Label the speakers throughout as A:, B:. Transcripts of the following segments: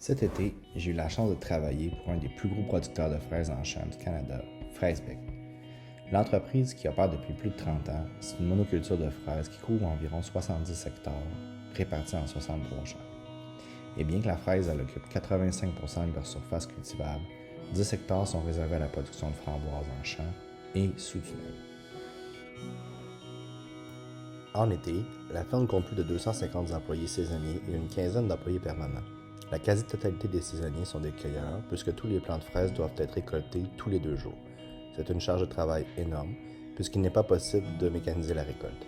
A: Cet été, j'ai eu la chance de travailler pour un des plus gros producteurs de fraises en champ du Canada, FraiseBec. L'entreprise, qui opère depuis plus de 30 ans, c'est une monoculture de fraises qui couvre environ 70 hectares, répartis en 63 champs. Et bien que la fraise elle occupe 85% de leur surface cultivable, 10 hectares sont réservés à la production de framboises en champ et sous tunnel. En été, la ferme compte plus de 250 employés saisonniers et une quinzaine d'employés permanents. La quasi-totalité des saisonniers sont des cueilleurs, puisque tous les plants de fraises doivent être récoltés tous les 2 jours. C'est une charge de travail énorme, puisqu'il n'est pas possible de mécaniser la récolte.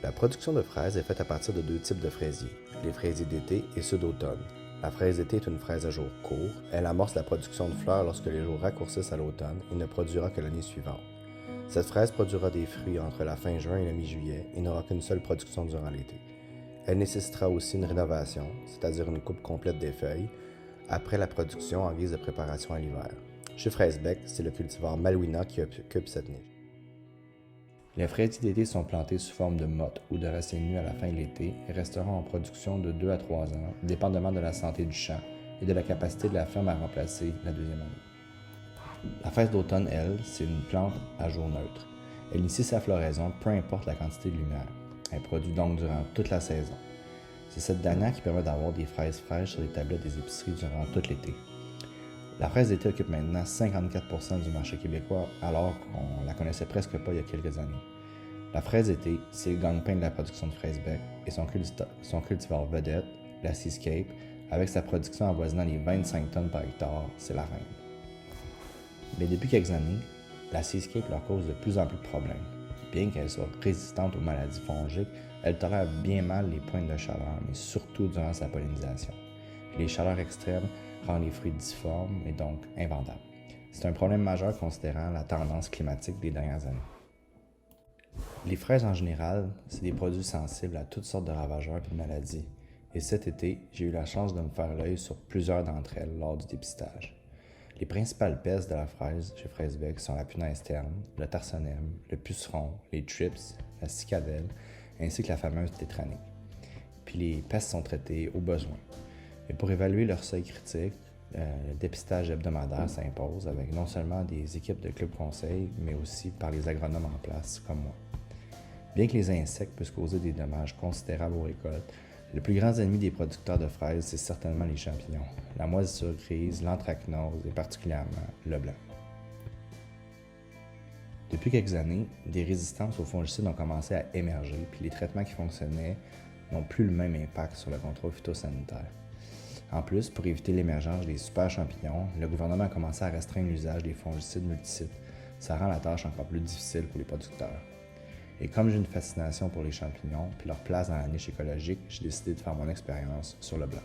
A: La production de fraises est faite à partir de 2 types de fraisiers, les fraisiers d'été et ceux d'automne. La fraise d'été est une fraise à jours courts. Elle amorce la production de fleurs lorsque les jours raccourcissent à l'automne et ne produira que l'année suivante. Cette fraise produira des fruits entre la fin juin et la mi-juillet et n'aura qu'une seule production durant l'été. Elle nécessitera aussi une rénovation, c'est-à-dire une coupe complète des feuilles, après la production en guise de préparation à l'hiver. Chez FraiseBec, c'est le cultivar Malouina qui occupe cette niche. Les fraisiers d'été sont plantés sous forme de mottes ou de racines nues à la fin de l'été et resteront en production de 2 à 3 ans, dépendamment de la santé du champ et de la capacité de la ferme à remplacer la deuxième année. La fraise d'automne, elle, c'est une plante à jour neutre. Elle initie sa floraison peu importe la quantité de lumière. Elle produit donc durant toute la saison. C'est cette dernière qui permet d'avoir des fraises fraîches sur les tablettes des épiceries durant tout l'été. La fraise d'été occupe maintenant 54% du marché québécois, alors qu'on la connaissait presque pas il y a quelques années. La fraise d'été, c'est le gagne-pain de la production de FraiseBec et son cultivar vedette, la Seascape, avec sa production avoisinant les 25 tonnes par hectare, c'est la reine. Mais depuis quelques années, la Seascape leur cause de plus en plus de problèmes. Bien qu'elle soit résistante aux maladies fongiques, elle tolère bien mal les pointes de chaleur, mais surtout durant sa pollinisation. Les chaleurs extrêmes rendent les fruits difformes et donc invendables. C'est un problème majeur considérant la tendance climatique des dernières années. Les fraises en général, c'est des produits sensibles à toutes sortes de ravageurs et de maladies. Et cet été, j'ai eu la chance de me faire l'œil sur plusieurs d'entre elles lors du dépistage. Les principales pestes de la fraise chez FraiseBec sont la punaise terne, le tarsonème, le puceron, les trips, la cicadelle, ainsi que la fameuse tétranée. Puis les pestes sont traitées au besoin. Et pour évaluer leur seuil critique, le dépistage hebdomadaire s'impose avec non seulement des équipes de club conseil, mais aussi par les agronomes en place comme moi. Bien que les insectes puissent causer des dommages considérables aux récoltes, le plus grand ennemi des producteurs de fraises, c'est certainement les champignons, la moisissure grise, l'anthracnose et particulièrement le blanc. Depuis quelques années, des résistances aux fongicides ont commencé à émerger, puis les traitements qui fonctionnaient n'ont plus le même impact sur le contrôle phytosanitaire. En plus, pour éviter l'émergence des super champignons, le gouvernement a commencé à restreindre l'usage des fongicides multisites. Ça rend la tâche encore plus difficile pour les producteurs. Et comme j'ai une fascination pour les champignons et leur place dans la niche écologique, j'ai décidé de faire mon expérience sur le blanc.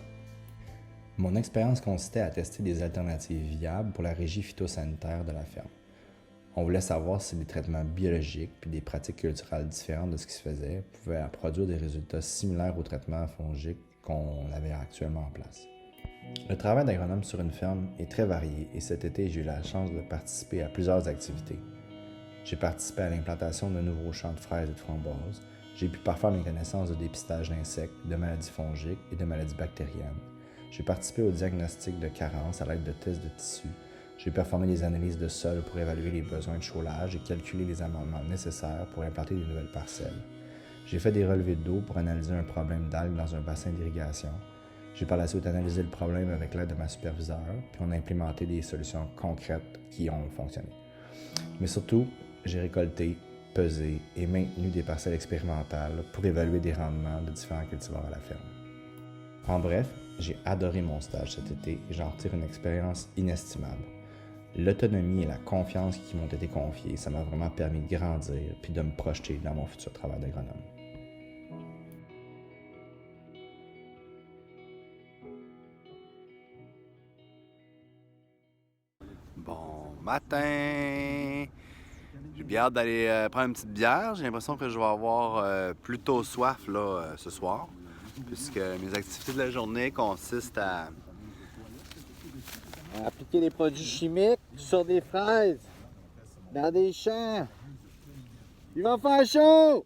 A: Mon expérience consistait à tester des alternatives viables pour la régie phytosanitaire de la ferme. On voulait savoir si des traitements biologiques puis des pratiques culturelles différentes de ce qui se faisait pouvaient produire des résultats similaires aux traitements fongiques qu'on avait actuellement en place. Le travail d'agronome sur une ferme est très varié et cet été, j'ai eu la chance de participer à plusieurs activités. J'ai participé à l'implantation de nouveaux champs de fraises et de framboises. J'ai pu parfaire mes connaissances de dépistage d'insectes, de maladies fongiques et de maladies bactériennes. J'ai participé au diagnostic de carence à l'aide de tests de tissus. J'ai performé des analyses de sol pour évaluer les besoins de chaulage et calculer les amendements nécessaires pour implanter de nouvelles parcelles. J'ai fait des relevés d'eau pour analyser un problème d'algues dans un bassin d'irrigation. J'ai par la suite analysé le problème avec l'aide de ma superviseure, puis on a implémenté des solutions concrètes qui ont fonctionné. Mais surtout, j'ai récolté, pesé et maintenu des parcelles expérimentales pour évaluer des rendements de différents cultivars à la ferme. En bref, j'ai adoré mon stage cet été et j'en retire une expérience inestimable. L'autonomie et la confiance qui m'ont été confiées, ça m'a vraiment permis de grandir puis de me projeter dans mon futur travail d'agronome.
B: Bon matin! J'ai bien hâte d'aller prendre une petite bière. J'ai l'impression que je vais avoir plutôt soif là, ce soir, puisque mes activités de la journée consistent à
C: appliquer des produits chimiques sur des fraises, dans des champs. Il va faire chaud!